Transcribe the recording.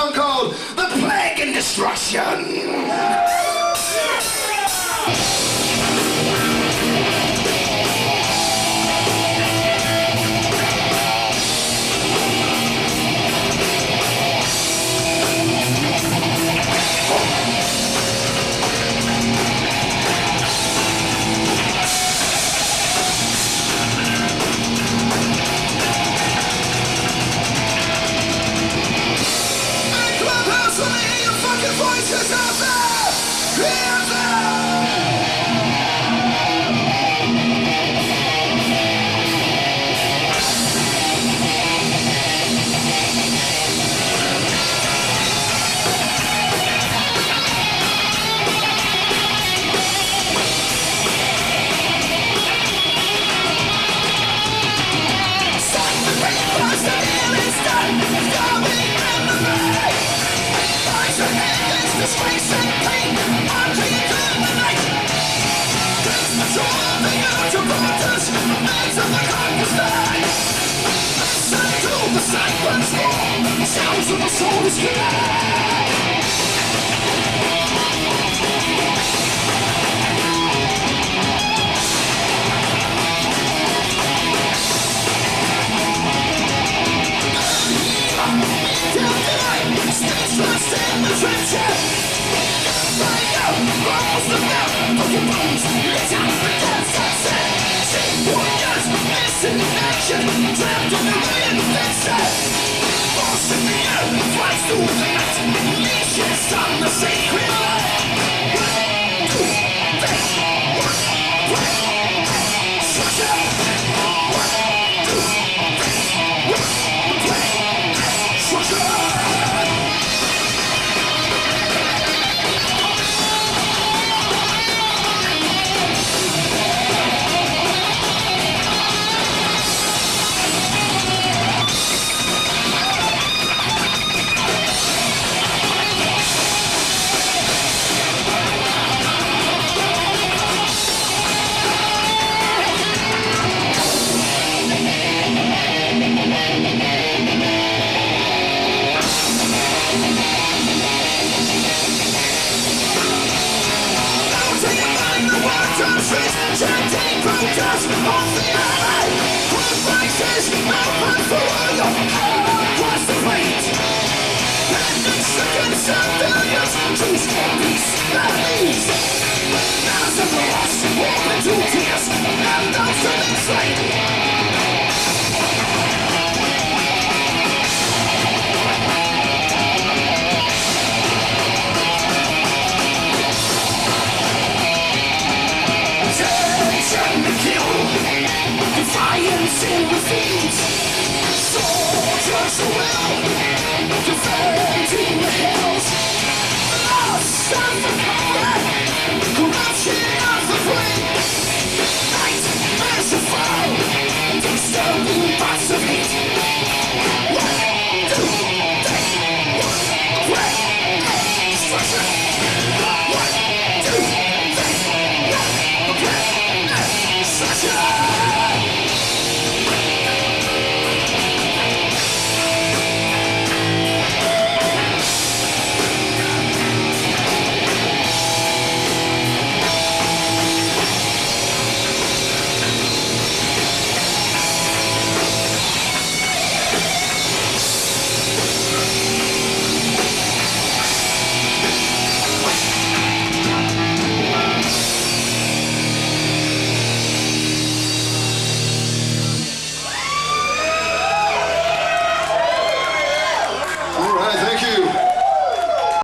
song called The Plague and Destruction. Voices out there! Hear disgrace and pain until you turn the night. There's the joy of the outer borders, the minds of the conqueror's night. Listen to the cyclone's roar, the sounds of the soul's cry. Stays lost in the trenches. Fire rolls the bell, broken bones, lit up the desert. See warriors missing in action, trapped on the ruined fences. Force in the air, flies through the night, leashes on the sacred light.